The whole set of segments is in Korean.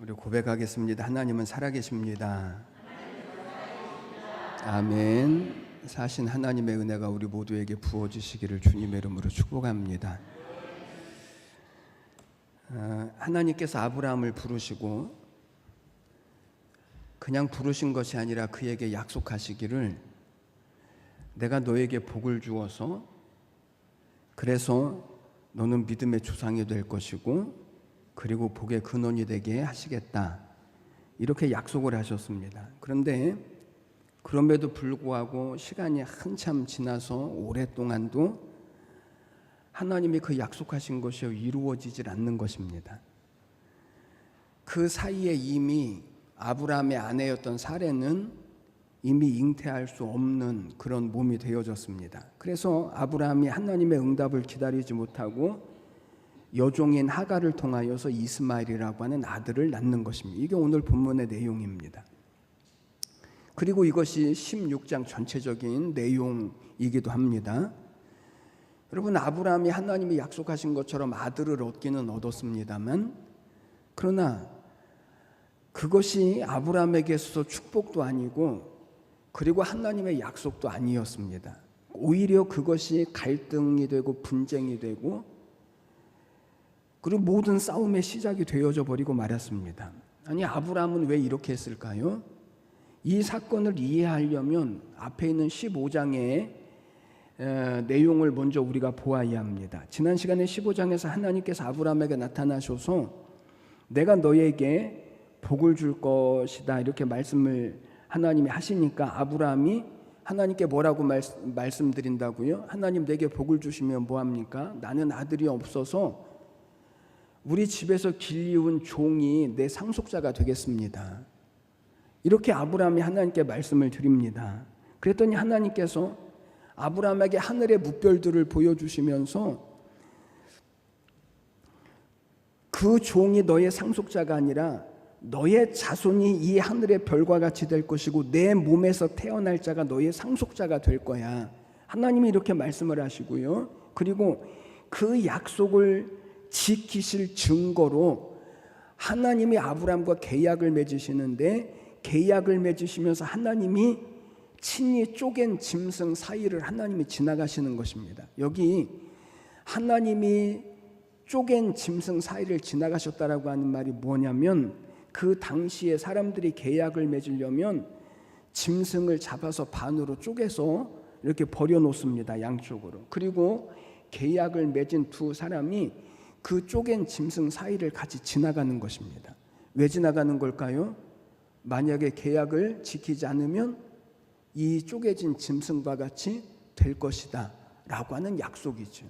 우리 고백하겠습니다. 하나님은 살아계십니다. 아멘. 사신 하나님의 은혜가 우리 모두에게 부어지시기를 주님의 이름으로 축복합니다. 하나님께서 아브라함을 부르시고 그냥 부르신 것이 아니라 그에게 약속하시기를 내가 너에게 복을 주어서 그래서 너는 믿음의 조상이 될 것이고 그리고 복의 근원이 되게 하시겠다, 이렇게 약속을 하셨습니다. 그런데 그럼에도 불구하고 시간이 한참 지나서 오랫동안도 하나님이 그 약속하신 것이 이루어지질 않는 것입니다. 그 사이에 이미 아브라함의 아내였던 사레는 이미 잉태할 수 없는 그런 몸이 되어졌습니다. 그래서 아브라함이 하나님의 응답을 기다리지 못하고 여종인 하갈을 통하여서 이스마엘이라고 하는 아들을 낳는 것입니다. 이게 오늘 본문의 내용입니다. 그리고 이것이 16장 전체적인 내용이기도 합니다. 여러분, 아브라함이 하나님이 약속하신 것처럼 아들을 얻기는 얻었습니다만, 그러나 그것이 아브라함에게 있어서 축복도 아니고 그리고 하나님의 약속도 아니었습니다. 오히려 그것이 갈등이 되고 분쟁이 되고 그리고 모든 싸움의 시작이 되어져 버리고 말았습니다. 아니, 아브라함은 왜 이렇게 했을까요? 이 사건을 이해하려면 앞에 있는 15장의 내용을 먼저 우리가 보아야 합니다. 지난 시간에 15장에서 하나님께서 아브라함에게 나타나셔서 내가 너에게 복을 줄 것이다, 이렇게 말씀을 하나님이 하시니까 아브라함이 하나님께 뭐라고 말씀드린다고요? 하나님, 내게 복을 주시면 뭐합니까? 나는 아들이 없어서 우리 집에서 길리운 종이 내 상속자가 되겠습니다. 이렇게 아브라함이 하나님께 말씀을 드립니다. 그랬더니 하나님께서 아브라함에게 하늘의 뭇별들을 보여주시면서 그 종이 너의 상속자가 아니라 너의 자손이 이 하늘의 별과 같이 될 것이고 내 몸에서 태어날 자가 너의 상속자가 될 거야. 하나님이 이렇게 말씀을 하시고요. 그리고 그 약속을 지키실 증거로 하나님이 아브라함과 계약을 맺으시는데, 계약을 맺으시면서 하나님이 친히 쪼갠 짐승 사이를 하나님이 지나가시는 것입니다. 여기 하나님이 쪼갠 짐승 사이를 지나가셨다라고 하는 말이 뭐냐면, 그 당시에 사람들이 계약을 맺으려면 짐승을 잡아서 반으로 쪼개서 이렇게 버려놓습니다, 양쪽으로. 그리고 계약을 맺은 두 사람이 그 쪼갠 짐승 사이를 같이 지나가는 것입니다. 왜 지나가는 걸까요? 만약에 계약을 지키지 않으면 이 쪼개진 짐승과 같이 될 것이다 라고 하는 약속이죠.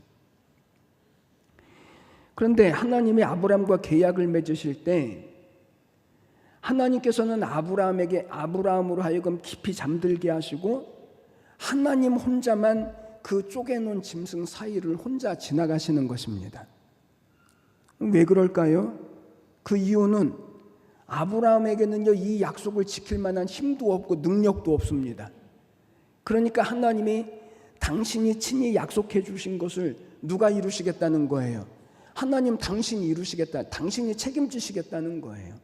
그런데 하나님이 아브라함과 계약을 맺으실 때 하나님께서는 아브라함으로 하여금 깊이 잠들게 하시고 하나님 혼자만 그 쪼개놓은 짐승 사이를 혼자 지나가시는 것입니다. 왜 그럴까요? 그 이유는 아브라함에게는요, 이 약속을 지킬 만한 힘도 없고 능력도 없습니다. 그러니까 하나님이 당신이 친히 약속해 주신 것을 누가 이루시겠다는 거예요? 하나님, 당신이 이루시겠다, 당신이 책임지시겠다는 거예요.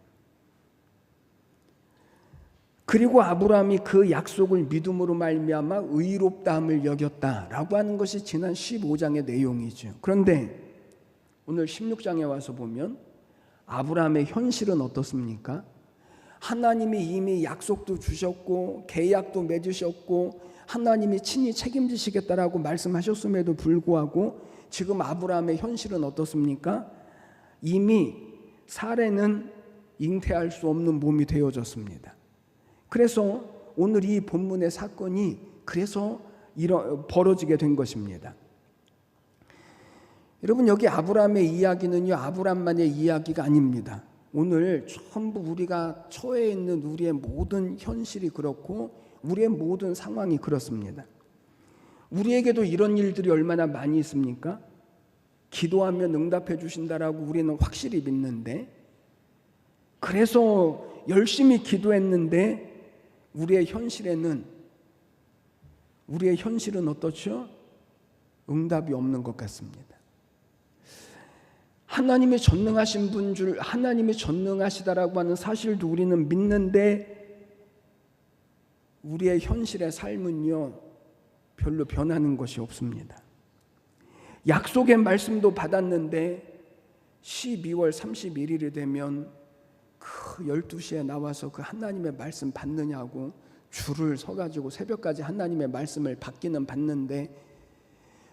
그리고 아브라함이 그 약속을 믿음으로 말미암아 의롭다함을 여겼다라고 하는 것이 지난 15장의 내용이죠. 그런데 오늘 16장에 와서 보면 아브라함의 현실은 어떻습니까? 하나님이 이미 약속도 주셨고 계약도 맺으셨고 하나님이 친히 책임지시겠다라고 말씀하셨음에도 불구하고 지금 아브라함의 현실은 어떻습니까? 이미 사레는 잉태할 수 없는 몸이 되어졌습니다. 그래서 오늘 이 본문의 사건이 그래서 벌어지게 된 것입니다. 여러분, 여기 아브라함의 이야기는요, 아브라함만의 이야기가 아닙니다. 오늘 전부 우리가 처해 있는 우리의 모든 현실이 그렇고 우리의 모든 상황이 그렇습니다. 우리에게도 이런 일들이 얼마나 많이 있습니까? 기도하면 응답해 주신다라고 우리는 확실히 믿는데, 그래서 열심히 기도했는데 우리의 현실은 어떻죠? 응답이 없는 것 같습니다. 하나님이 전능하신 분 줄, 하나님이 전능하시다라고 하는 사실도 우리는 믿는데 우리의 현실의 삶은요 별로 변하는 것이 없습니다. 약속의 말씀도 받았는데 12월 31일이 되면 그 12시에 나와서 그 하나님의 말씀 받느냐고 줄을 서가지고 새벽까지 하나님의 말씀을 받기는 받는데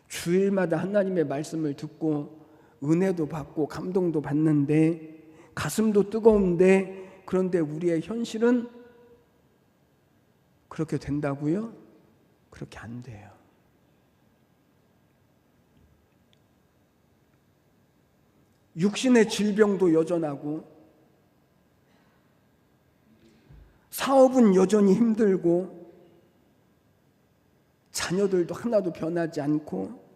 주일마다 하나님의 말씀을 듣고 은혜도 받고 감동도 받는데 가슴도 뜨거운데 그런데 우리의 현실은 그렇게 된다고요? 그렇게 안 돼요. 육신의 질병도 여전하고 사업은 여전히 힘들고 자녀들도 하나도 변하지 않고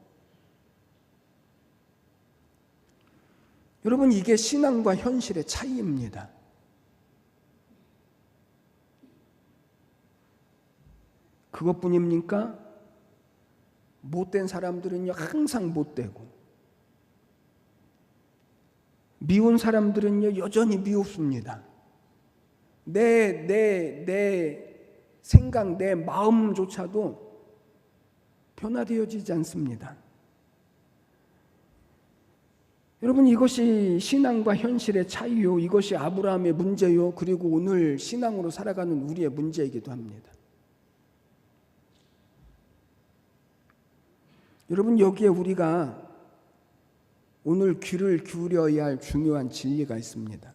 여러분 이게 신앙과 현실의 차이입니다. 그것뿐입니까? 못된 사람들은요 항상 못되고 미운 사람들은요 여전히 미웠습니다. 내 생각, 내 마음조차도 변화되어지지 않습니다. 여러분 이것이 신앙과 현실의 차이요, 이것이 아브라함의 문제요, 그리고 오늘 신앙으로 살아가는 우리의 문제이기도 합니다. 여러분 여기에 우리가 오늘 귀를 기울여야 할 중요한 진리가 있습니다.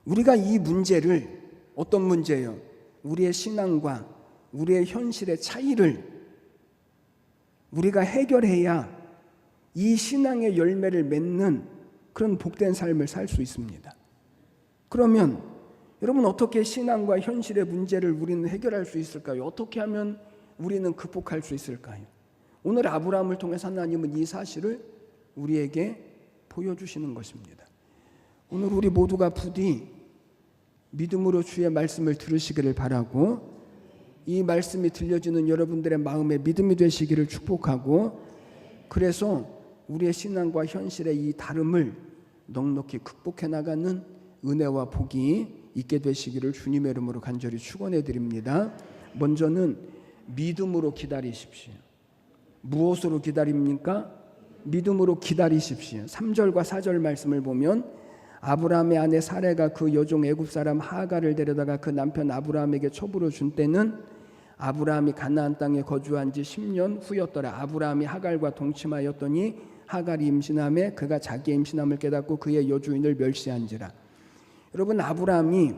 우리가 이 문제를, 어떤 문제예요? 우리의 신앙과 우리의 현실의 차이를 우리가 해결해야 이 신앙의 열매를 맺는 그런 복된 삶을 살 수 있습니다. 그러면 여러분 어떻게 신앙과 현실의 문제를 우리는 해결할 수 있을까요? 어떻게 하면 우리는 극복할 수 있을까요? 오늘 아브라함을 통해서 하나님은 이 사실을 우리에게 보여주시는 것입니다. 오늘 우리 모두가 부디 믿음으로 주의 말씀을 들으시기를 바라고 이 말씀이 들려지는 여러분들의 마음에 믿음이 되시기를 축복하고 그래서 우리의 신앙과 현실의 이 다름을 넉넉히 극복해 나가는 은혜와 복이 있게 되시기를 주님의 이름으로 간절히 축원해 드립니다. 먼저는 믿음으로 기다리십시오. 무엇으로 기다립니까? 믿음으로 기다리십시오. 3절과 4절 말씀을 보면 아브라함의 아내 사레가 그 여종 애굽 사람 하갈을 데려다가 그 남편 아브라함에게 첩으로 준 때는 아브라함이 가나안 땅에 거주한 지 10년 후였더라. 아브라함이 하갈과 동침하였더니 하갈이 임신함에 그가 자기의 임신함을 깨닫고 그의 여주인을 멸시한지라. 여러분 아브라함이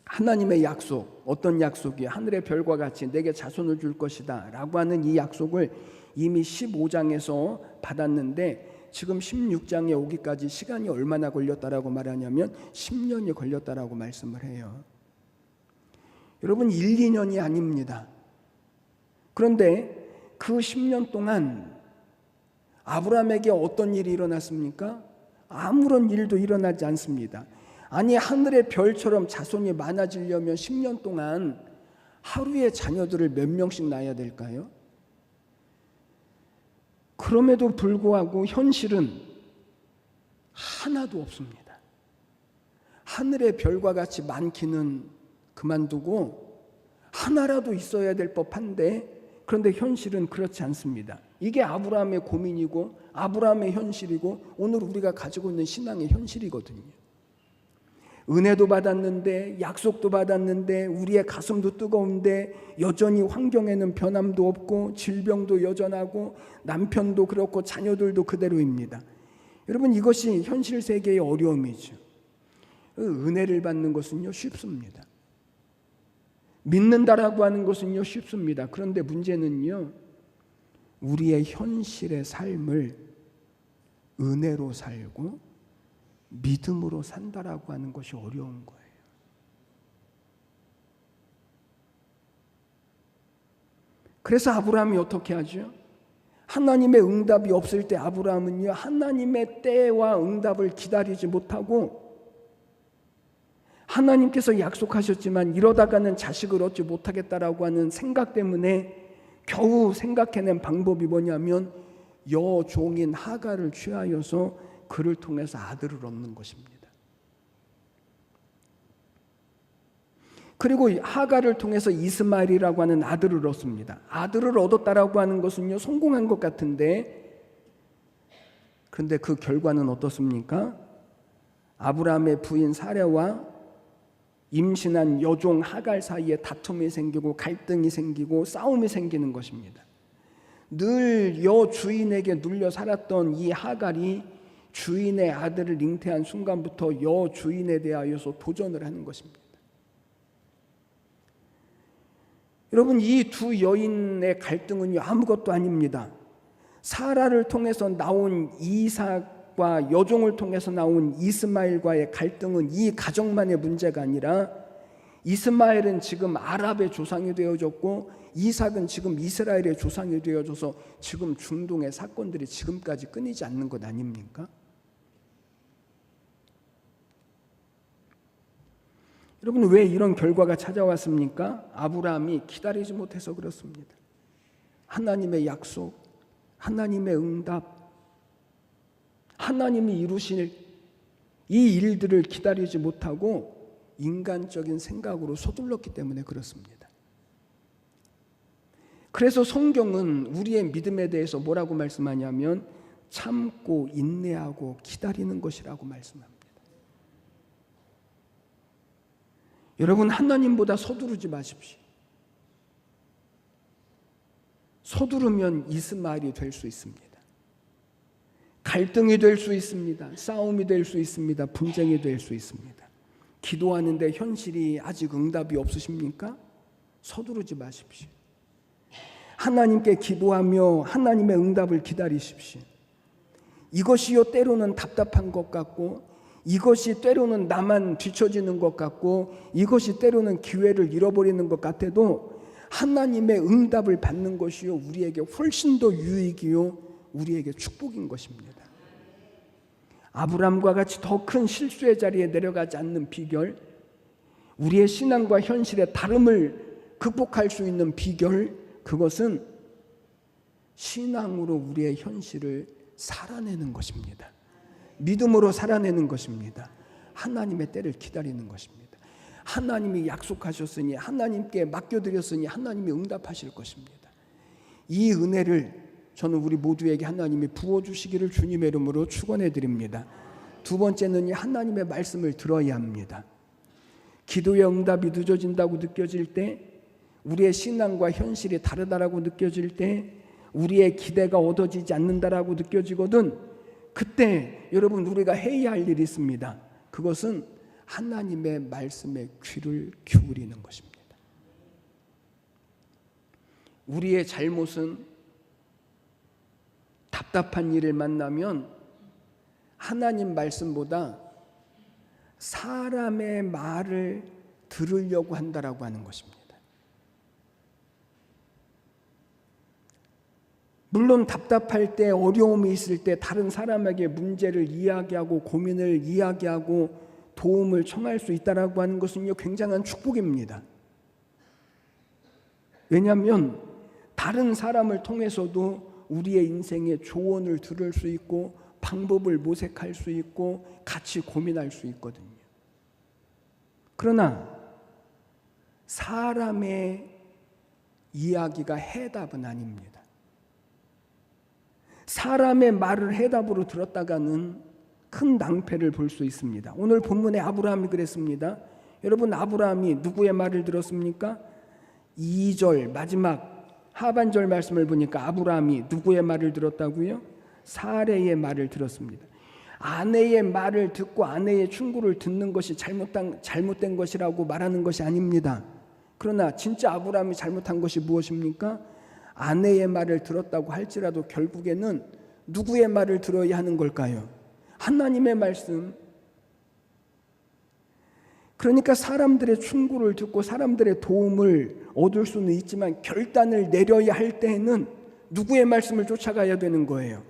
하나님의 약속, 어떤 약속이에요? 하늘의 별과 같이 내게 자손을 줄 것이다 라고 하는 이 약속을 이미 15장에서 받았는데 지금 16장에 오기까지 시간이 얼마나 걸렸다라고 말하냐면 10년이 걸렸다라고 말씀을 해요. 여러분 1, 2년이 아닙니다. 그런데 그 10년 동안 아브라함에게 어떤 일이 일어났습니까? 아무런 일도 일어나지 않습니다. 아니 하늘의 별처럼 자손이 많아지려면 10년 동안 하루에 자녀들을 몇 명씩 낳아야 될까요? 그럼에도 불구하고 현실은 하나도 없습니다. 하늘의 별과 같이 많기는 그만두고 하나라도 있어야 될 법한데 그런데 현실은 그렇지 않습니다. 이게 아브라함의 고민이고 아브라함의 현실이고 오늘 우리가 가지고 있는 신앙의 현실이거든요. 은혜도 받았는데 약속도 받았는데 우리의 가슴도 뜨거운데 여전히 환경에는 변함도 없고 질병도 여전하고 남편도 그렇고 자녀들도 그대로입니다. 여러분 이것이 현실 세계의 어려움이죠. 은혜를 받는 것은요 쉽습니다. 믿는다라고 하는 것은요 쉽습니다. 그런데 문제는요 우리의 현실의 삶을 은혜로 살고 믿음으로 산다라고 하는 것이 어려운 거예요. 그래서 아브라함이 어떻게 하죠? 하나님의 응답이 없을 때 아브라함은요 하나님의 때와 응답을 기다리지 못하고 하나님께서 약속하셨지만 이러다가는 자식을 얻지 못하겠다라고 하는 생각 때문에 겨우 생각해낸 방법이 뭐냐면 여종인 하갈을 취하여서 그를 통해서 아들을 얻는 것입니다. 그리고 하갈을 통해서 이스마엘이라고 하는 아들을 얻습니다. 아들을 얻었다라고 하는 것은요, 성공한 것 같은데, 그런데 그 결과는 어떻습니까? 아브라함의 부인 사라와 임신한 여종 하갈 사이에 다툼이 생기고 갈등이 생기고 싸움이 생기는 것입니다. 늘 여주인에게 눌려 살았던 이 하갈이 주인의 아들을 잉태한 순간부터 여주인에 대하여서 도전을 하는 것입니다. 여러분, 이 두 여인의 갈등은요, 아무것도 아닙니다. 사라를 통해서 나온 이삭과 여종을 통해서 나온 이스마엘과의 갈등은 이 가정만의 문제가 아니라, 이스마엘은 지금 아랍의 조상이 되어졌고 이삭은 지금 이스라엘의 조상이 되어져서 지금 중동의 사건들이 지금까지 끊이지 않는 것 아닙니까? 여러분, 왜 이런 결과가 찾아왔습니까? 아브라함이 기다리지 못해서 그렇습니다. 하나님의 약속, 하나님의 응답, 하나님이 이루실 이 일들을 기다리지 못하고 인간적인 생각으로 서둘렀기 때문에 그렇습니다. 그래서 성경은 우리의 믿음에 대해서 뭐라고 말씀하냐면 참고 인내하고 기다리는 것이라고 말씀합니다. 여러분, 하나님보다 서두르지 마십시오. 서두르면 이스마엘이 될 수 있습니다. 갈등이 될 수 있습니다. 싸움이 될 수 있습니다. 분쟁이 될 수 있습니다. 기도하는데 현실이 아직 응답이 없으십니까? 서두르지 마십시오. 하나님께 기도하며 하나님의 응답을 기다리십시오. 이것이요, 때로는 답답한 것 같고, 이것이 때로는 나만 뒤처지는 것 같고, 이것이 때로는 기회를 잃어버리는 것 같아도 하나님의 응답을 받는 것이요, 우리에게 훨씬 더 유익이요, 우리에게 축복인 것입니다. 아브라함과 같이 더 큰 실수의 자리에 내려가지 않는 비결, 우리의 신앙과 현실의 다름을 극복할 수 있는 비결, 그것은 신앙으로 우리의 현실을 살아내는 것입니다. 믿음으로 살아내는 것입니다. 하나님의 때를 기다리는 것입니다. 하나님이 약속하셨으니, 하나님께 맡겨드렸으니 하나님이 응답하실 것입니다. 이 은혜를 저는 우리 모두에게 하나님이 부어주시기를 주님의 이름으로 축원해 드립니다. 두 번째는 하나님의 말씀을 들어야 합니다. 기도의 응답이 늦어진다고 느껴질 때, 우리의 신앙과 현실이 다르다라고 느껴질 때, 우리의 기대가 얻어지지 않는다라고 느껴지거든, 그때 여러분, 우리가 해야 할 일이 있습니다. 그것은 하나님의 말씀에 귀를 기울이는 것입니다. 우리의 잘못은 답답한 일을 만나면 하나님 말씀보다 사람의 말을 들으려고 한다라고 하는 것입니다. 물론 답답할 때, 어려움이 있을 때 다른 사람에게 문제를 이야기하고 고민을 이야기하고 도움을 청할 수 있다라고 하는 것은요, 굉장한 축복입니다. 왜냐하면 다른 사람을 통해서도 우리의 인생의 조언을 들을 수 있고 방법을 모색할 수 있고 같이 고민할 수 있거든요. 그러나 사람의 이야기가 해답은 아닙니다. 사람의 말을 해답으로 들었다가는 큰 낭패를 볼 수 있습니다. 오늘 본문에 아브라함이 그랬습니다. 여러분, 아브라함이 누구의 말을 들었습니까? 2절 마지막 하반절 말씀을 보니까 아브라함이 누구의 말을 들었다고요? 사레의 말을 들었습니다. 아내의 말을 듣고 아내의 충고를 듣는 것이 잘못된 것이라고 말하는 것이 아닙니다. 그러나 진짜 아브라함이 잘못한 것이 무엇입니까? 아내의 말을 들었다고 할지라도 결국에는 누구의 말을 들어야 하는 걸까요? 하나님의 말씀. 그러니까 사람들의 충고를 듣고 사람들의 도움을 얻을 수는 있지만 결단을 내려야 할 때에는 누구의 말씀을 쫓아가야 되는 거예요?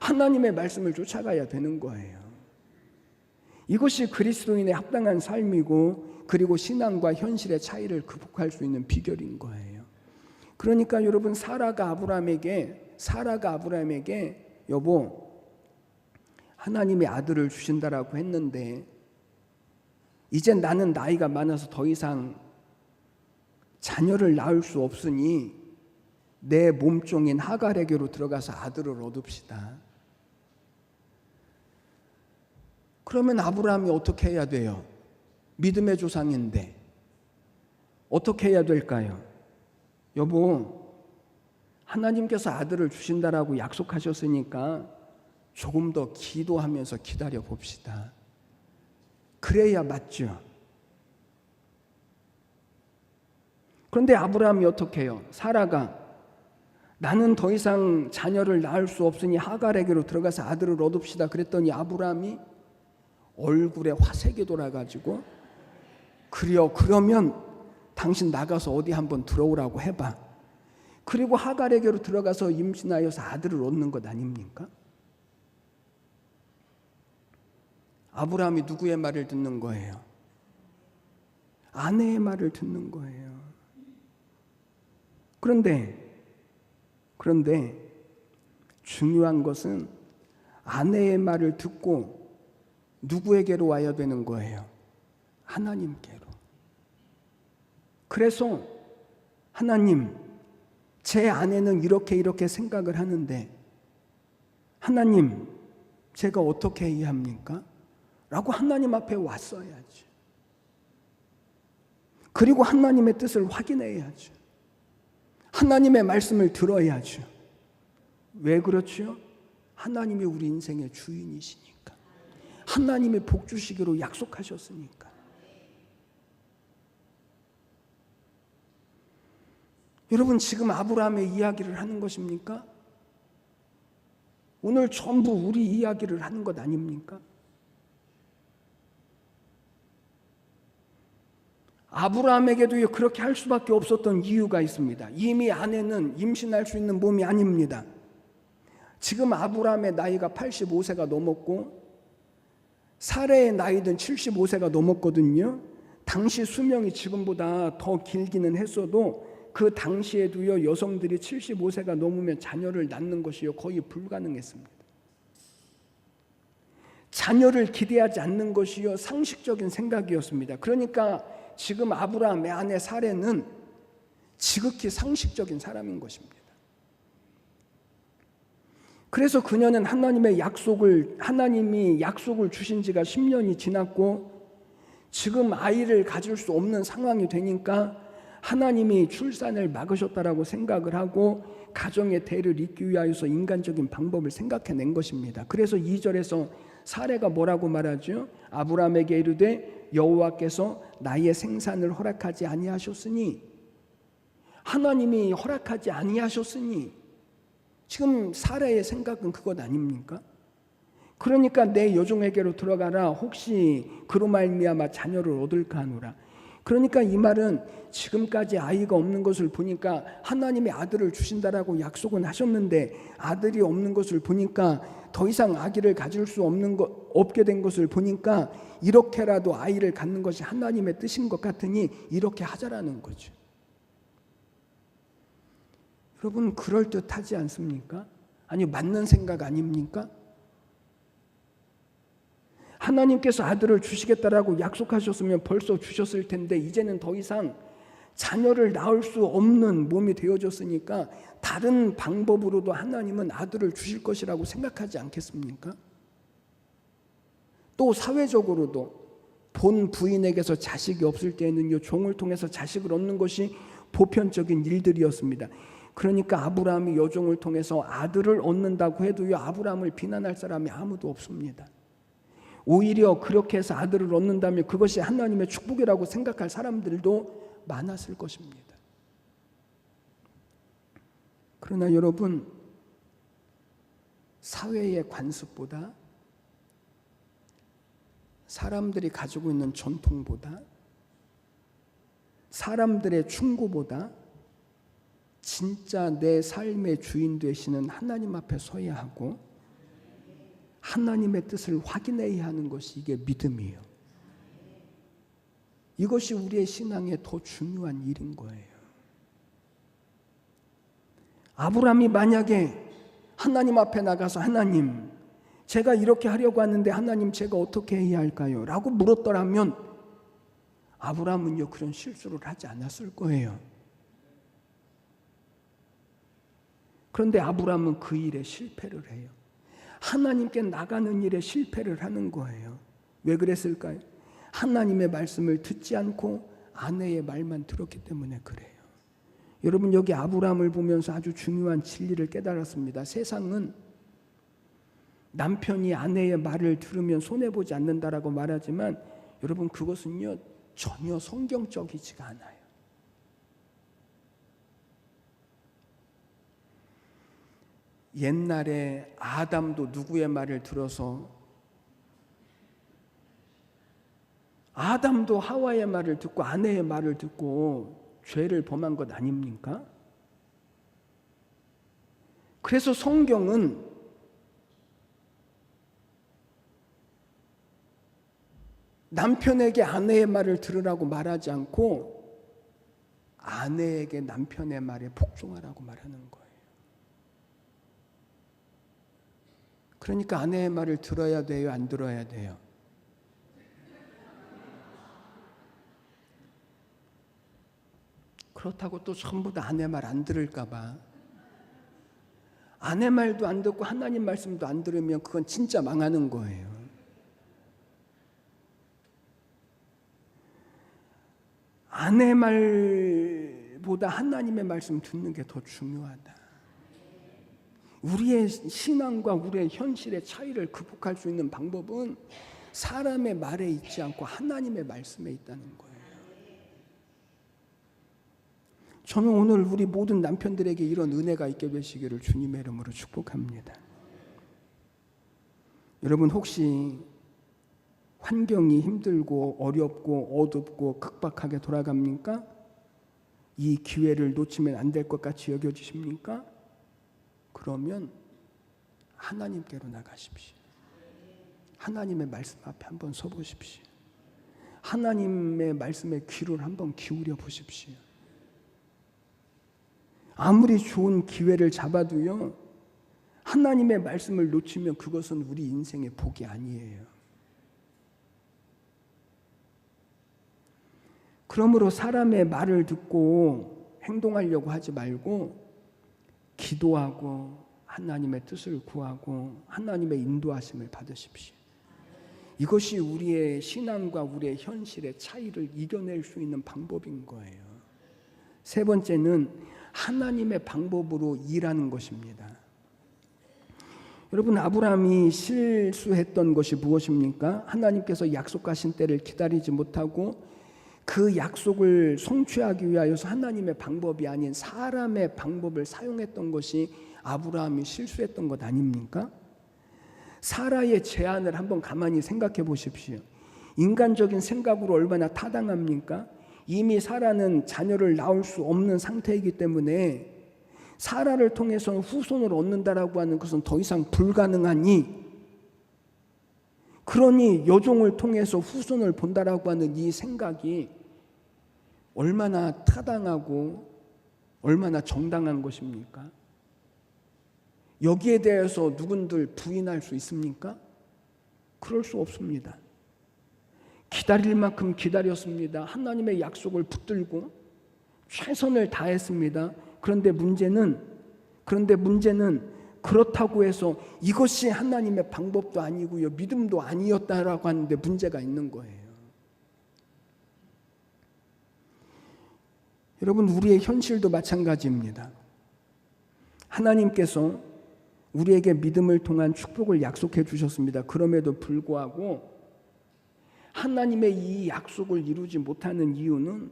하나님의 말씀을 쫓아가야 되는 거예요. 이것이 그리스도인의 합당한 삶이고, 그리고 신앙과 현실의 차이를 극복할 수 있는 비결인 거예요. 그러니까 여러분, 사라가 아브라함에게 여보, 하나님이 아들을 주신다라고 했는데 이제 나는 나이가 많아서 더 이상 자녀를 낳을 수 없으니 내 몸종인 하갈에게로 들어가서 아들을 얻읍시다. 그러면 아브라함이 어떻게 해야 돼요? 믿음의 조상인데 어떻게 해야 될까요? 여보, 하나님께서 아들을 주신다라고 약속하셨으니까 조금 더 기도하면서 기다려 봅시다. 그래야 맞죠. 그런데 아브라함이 어떻게 해요? 사라가 나는 더 이상 자녀를 낳을 수 없으니 하갈에게로 들어가서 아들을 얻읍시다 그랬더니 아브라함이 얼굴에 화색이 돌아가지고 그러면 당신 나가서 어디 한번 들어오라고 해봐. 그리고 하갈에게로 들어가서 임신하여서 아들을 얻는 것 아닙니까? 아브라함이 누구의 말을 듣는 거예요? 아내의 말을 듣는 거예요. 그런데 중요한 것은 아내의 말을 듣고 누구에게로 와야 되는 거예요? 하나님께로. 그래서 하나님, 제 아내는 이렇게 생각을 하는데 하나님, 제가 어떻게 해야 합니까? 라고 하나님 앞에 왔어야지. 그리고 하나님의 뜻을 확인해야죠. 하나님의 말씀을 들어야죠. 왜 그렇죠? 하나님이 우리 인생의 주인이시니까. 하나님이 복 주시기로 약속하셨으니까. 여러분, 지금 아브라함의 이야기를 하는 것입니까? 오늘 전부 우리 이야기를 하는 것 아닙니까? 아브라함에게도 그렇게 할 수밖에 없었던 이유가 있습니다. 이미 아내는 임신할 수 있는 몸이 아닙니다. 지금 아브라함의 나이가 85세가 넘었고 사라의 나이는 75세가 넘었거든요. 당시 수명이 지금보다 더 길기는 했어도 그 당시에도요, 여성들이 75세가 넘으면 자녀를 낳는 것이요 거의 불가능했습니다. 자녀를 기대하지 않는 것이요 상식적인 생각이었습니다. 그러니까 지금 아브라함의 아내 사레는 지극히 상식적인 사람인 것입니다. 그래서 그녀는 하나님이 약속을 주신 지가 10년이 지났고 지금 아이를 가질 수 없는 상황이 되니까 하나님이 출산을 막으셨다라고 생각을 하고 가정의 대를 잇기 위하여서 인간적인 방법을 생각해낸 것입니다. 그래서 2절에서 사레가 뭐라고 말하죠? 아브라함에게 이르되 여호와께서 나의 생산을 허락하지 아니하셨으니, 하나님이 허락하지 아니하셨으니, 지금 사라의 생각은 그것 아닙니까? 그러니까 내 여종에게로 들어가라. 혹시 그로 말미암아 자녀를 얻을까 하노라. 그러니까 이 말은 지금까지 아이가 없는 것을 보니까 하나님이 아들을 주신다라고 약속은 하셨는데 아들이 없는 것을 보니까 더 이상 아기를 가질 수 없게 된 것을 보니까 이렇게라도 아이를 갖는 것이 하나님의 뜻인 것 같으니 이렇게 하자라는 거죠. 여러분, 그럴듯하지 않습니까? 아니, 맞는 생각 아닙니까? 하나님께서 아들을 주시겠다라고 약속하셨으면 벌써 주셨을 텐데 이제는 더 이상 자녀를 낳을 수 없는 몸이 되어졌으니까 다른 방법으로도 하나님은 아들을 주실 것이라고 생각하지 않겠습니까? 또 사회적으로도 본 부인에게서 자식이 없을 때에는요, 종을 통해서 자식을 얻는 것이 보편적인 일들이었습니다. 그러니까 아브라함이 여종을 통해서 아들을 얻는다고 해도요, 아브라함을 비난할 사람이 아무도 없습니다. 오히려 그렇게 해서 아들을 얻는다면 그것이 하나님의 축복이라고 생각할 사람들도 많았을 것입니다. 그러나 여러분, 사회의 관습보다, 사람들이 가지고 있는 전통보다, 사람들의 충고보다 진짜 내 삶의 주인 되시는 하나님 앞에 서야 하고 하나님의 뜻을 확인해야 하는 것이 이게 믿음이에요. 이것이 우리의 신앙에 더 중요한 일인 거예요. 아브라함이 만약에 하나님 앞에 나가서 하나님, 제가 이렇게 하려고 하는데 하나님 제가 어떻게 해야 할까요? 라고 물었더라면 아브라함은요 그런 실수를 하지 않았을 거예요. 그런데 아브라함은 그 일에 실패를 해요. 하나님께 나가는 일에 실패를 하는 거예요. 왜 그랬을까요? 하나님의 말씀을 듣지 않고 아내의 말만 들었기 때문에 그래요. 여러분, 여기 아브라함을 보면서 아주 중요한 진리를 깨달았습니다. 세상은 남편이 아내의 말을 들으면 손해보지 않는다라고 말하지만 여러분, 그것은요 전혀 성경적이지가 않아요. 옛날에 아담도 누구의 말을 들어서 아담도 하와의 말을 듣고 아내의 말을 듣고 죄를 범한 것 아닙니까? 그래서 성경은 남편에게 아내의 말을 들으라고 말하지 않고 아내에게 남편의 말에 복종하라고 말하는 거예요. 그러니까 아내의 말을 들어야 돼요, 안 들어야 돼요? 그렇다고 또 전부 다 아내 말 안 들을까 봐. 아내 말도 안 듣고 하나님 말씀도 안 들으면 그건 진짜 망하는 거예요. 아내 말보다 하나님의 말씀 듣는 게 더 중요하다. 우리의 신앙과 우리의 현실의 차이를 극복할 수 있는 방법은 사람의 말에 있지 않고 하나님의 말씀에 있다는 거예요. 저는 오늘 우리 모든 남편들에게 이런 은혜가 있게 되시기를 주님의 이름으로 축복합니다. 여러분, 혹시 환경이 힘들고 어렵고 어둡고 각박하게 돌아갑니까? 이 기회를 놓치면 안 될 것 같이 여겨지십니까? 그러면 하나님께로 나가십시오. 하나님의 말씀 앞에 한번 서보십시오. 하나님의 말씀에 귀를 한번 기울여 보십시오. 아무리 좋은 기회를 잡아도요, 하나님의 말씀을 놓치면 그것은 우리 인생의 복이 아니에요. 그러므로 사람의 말을 듣고 행동하려고 하지 말고 기도하고 하나님의 뜻을 구하고 하나님의 인도하심을 받으십시오. 이것이 우리의 신앙과 우리의 현실의 차이를 이겨낼 수 있는 방법인 거예요. 세 번째는 하나님의 방법으로 일하는 것입니다. 여러분, 아브라함이 실수했던 것이 무엇입니까? 하나님께서 약속하신 때를 기다리지 못하고 그 약속을 성취하기 위하여서 하나님의 방법이 아닌 사람의 방법을 사용했던 것이 아브라함이 실수했던 것 아닙니까? 사라의 제안을 한번 가만히 생각해 보십시오. 인간적인 생각으로 얼마나 타당합니까? 이미 사라는 자녀를 낳을 수 없는 상태이기 때문에 사라를 통해서는 후손을 얻는다라고 하는 것은 더 이상 불가능하니, 그러니 여종을 통해서 후손을 본다라고 하는 이 생각이 얼마나 타당하고 얼마나 정당한 것입니까? 여기에 대해서 누군들 부인할 수 있습니까? 그럴 수 없습니다. 기다릴 만큼 기다렸습니다. 하나님의 약속을 붙들고 최선을 다했습니다. 그런데 문제는 그렇다고 해서 이것이 하나님의 방법도 아니고요, 믿음도 아니었다라고 하는데 문제가 있는 거예요. 여러분, 우리의 현실도 마찬가지입니다. 하나님께서 우리에게 믿음을 통한 축복을 약속해 주셨습니다. 그럼에도 불구하고 하나님의 이 약속을 이루지 못하는 이유는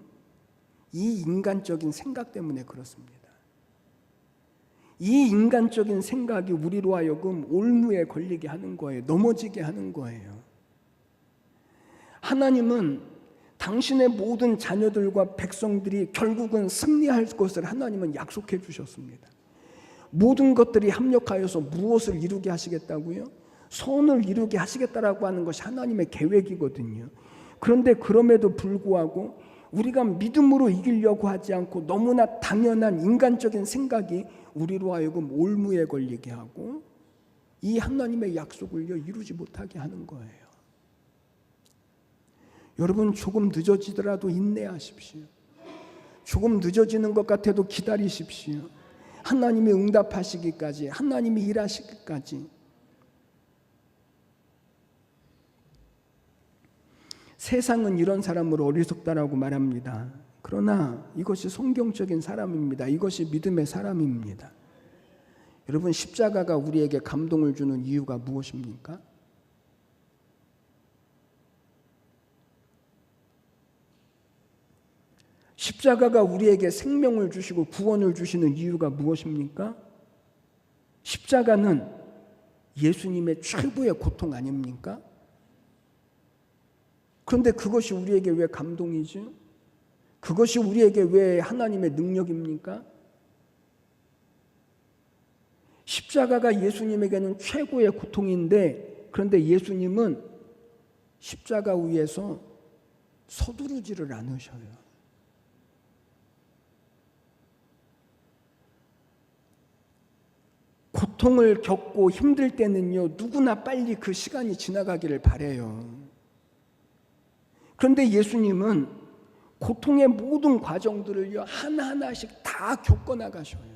이 인간적인 생각 때문에 그렇습니다. 이 인간적인 생각이 우리로 하여금 올무에 걸리게 하는 거예요. 넘어지게 하는 거예요. 하나님은 당신의 모든 자녀들과 백성들이 결국은 승리할 것을 하나님은 약속해 주셨습니다. 모든 것들이 합력하여서 무엇을 이루게 하시겠다고요? 선을 이루게 하시겠다라고 하는 것이 하나님의 계획이거든요. 그런데 그럼에도 불구하고 우리가 믿음으로 이기려고 하지 않고 너무나 당연한 인간적인 생각이 우리로 하여금 올무에 걸리게 하고 이 하나님의 약속을요 이루지 못하게 하는 거예요. 여러분, 조금 늦어지더라도 인내하십시오. 조금 늦어지는 것 같아도 기다리십시오. 하나님이 응답하시기까지, 하나님이 일하시기까지. 세상은 이런 사람을 어리석다라고 말합니다. 그러나 이것이 성경적인 사람입니다. 이것이 믿음의 사람입니다. 여러분, 십자가가 우리에게 감동을 주는 이유가 무엇입니까? 십자가가 우리에게 생명을 주시고 구원을 주시는 이유가 무엇입니까? 십자가는 예수님의 최고의 고통 아닙니까? 그런데 그것이 우리에게 왜 감동이죠? 그것이 우리에게 왜 하나님의 능력입니까? 십자가가 예수님에게는 최고의 고통인데, 그런데 예수님은 십자가 위에서 서두르지를 않으셔요. 고통을 겪고 힘들 때는요, 누구나 빨리 그 시간이 지나가기를 바라요. 그런데 예수님은 고통의 모든 과정들을요, 하나하나씩 다 겪어나가셔요.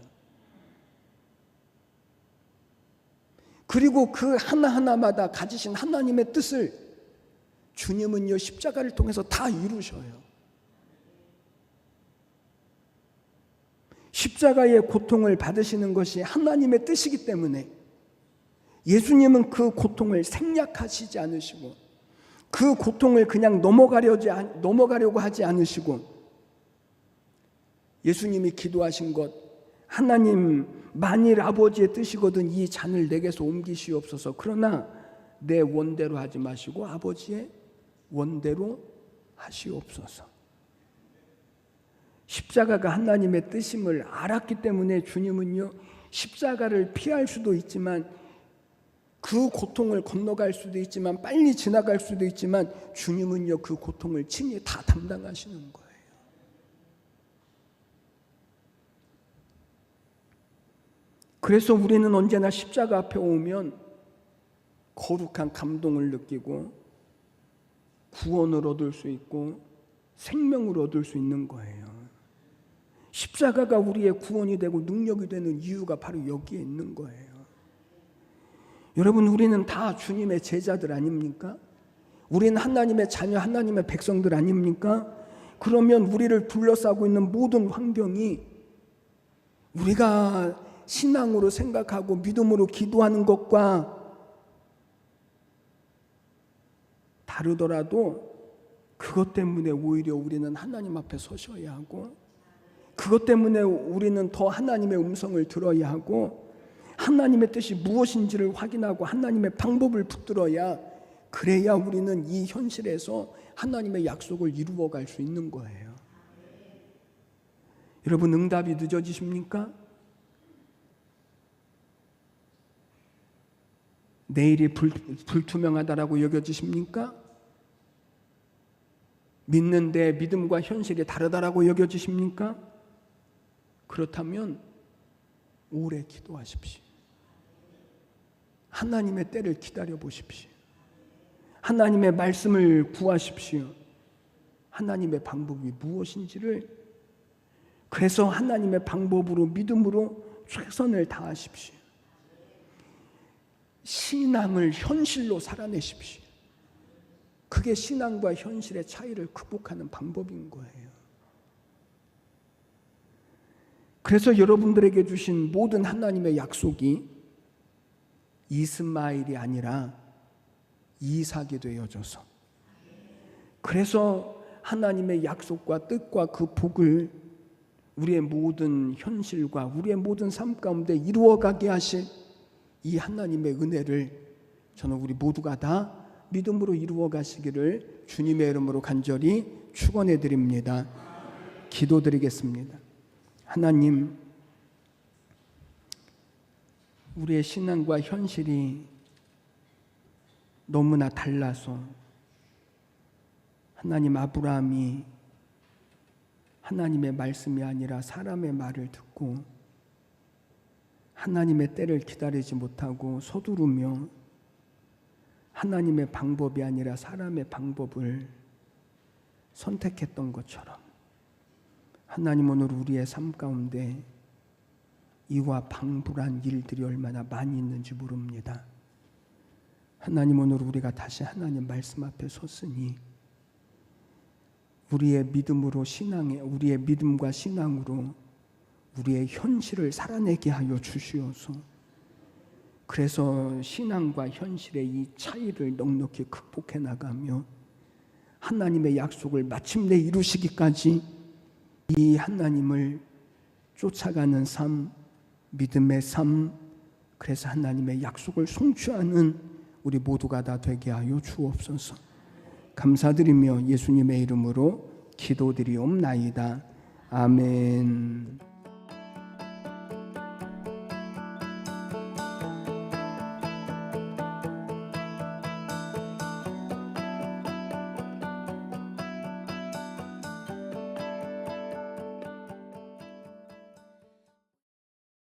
그리고 그 하나하나마다 가지신 하나님의 뜻을 주님은요, 십자가를 통해서 다 이루셔요. 십자가의 고통을 받으시는 것이 하나님의 뜻이기 때문에 예수님은 그 고통을 생략하시지 않으시고, 그 고통을 그냥 넘어가려고 하지 않으시고, 예수님이 기도하신 것, 하나님, 만일 아버지의 뜻이거든 이 잔을 내게서 옮기시옵소서. 그러나 내 원대로 하지 마시고 아버지의 원대로 하시옵소서. 십자가가 하나님의 뜻임을 알았기 때문에 주님은요, 십자가를 피할 수도 있지만, 그 고통을 건너갈 수도 있지만, 빨리 지나갈 수도 있지만, 주님은요 그 고통을 친히 다 담당하시는 거예요. 그래서 우리는 언제나 십자가 앞에 오면 거룩한 감동을 느끼고 구원을 얻을 수 있고 생명을 얻을 수 있는 거예요. 십자가가 우리의 구원이 되고 능력이 되는 이유가 바로 여기에 있는 거예요. 여러분, 우리는 다 주님의 제자들 아닙니까? 우리는 하나님의 자녀, 하나님의 백성들 아닙니까? 그러면 우리를 둘러싸고 있는 모든 환경이 우리가 신앙으로 생각하고 믿음으로 기도하는 것과 다르더라도 그것 때문에 오히려 우리는 하나님 앞에 서셔야 하고, 그것 때문에 우리는 더 하나님의 음성을 들어야 하고, 하나님의 뜻이 무엇인지를 확인하고 하나님의 방법을 붙들어야, 그래야 우리는 이 현실에서 하나님의 약속을 이루어갈 수 있는 거예요. 여러분, 응답이 늦어지십니까? 내일이 불투명하다라고 여겨지십니까? 믿는데 믿음과 현실이 다르다라고 여겨지십니까? 그렇다면 오래 기도하십시오. 하나님의 때를 기다려 보십시오. 하나님의 말씀을 구하십시오. 하나님의 방법이 무엇인지를, 그래서 하나님의 방법으로 믿음으로 최선을 다하십시오. 신앙을 현실로 살아내십시오. 그게 신앙과 현실의 차이를 극복하는 방법인 거예요. 그래서 여러분들에게 주신 모든 하나님의 약속이 이스마엘이 아니라 이삭이 되어져서, 그래서 하나님의 약속과 뜻과 그 복을 우리의 모든 현실과 우리의 모든 삶 가운데 이루어가게 하실 이 하나님의 은혜를 저는 우리 모두가 다 믿음으로 이루어 가시기를 주님의 이름으로 간절히 축원해 드립니다. 기도드리겠습니다. 하나님, 우리의 신앙과 현실이 너무나 달라서 하나님, 아브라함이 하나님의 말씀이 아니라 사람의 말을 듣고 하나님의 때를 기다리지 못하고 서두르며 하나님의 방법이 아니라 사람의 방법을 선택했던 것처럼 하나님 오늘 우리의 삶 가운데 이와 방불한 일들이 얼마나 많이 있는지 모릅니다. 하나님 오늘 우리가 다시 하나님 말씀 앞에 섰으니 우리의 믿음으로 우리의 믿음과 신앙으로 우리의 현실을 살아내게 하여 주시옵소서. 그래서 신앙과 현실의 이 차이를 넉넉히 극복해 나가며 하나님의 약속을 마침내 이루시기까지 이 하나님을 쫓아가는 삶, 믿음의 삶, 그래서 하나님의 약속을 성취하는 우리 모두가 다 되게 하여 주옵소서. 감사드리며 예수님의 이름으로 기도드리옵나이다. 아멘.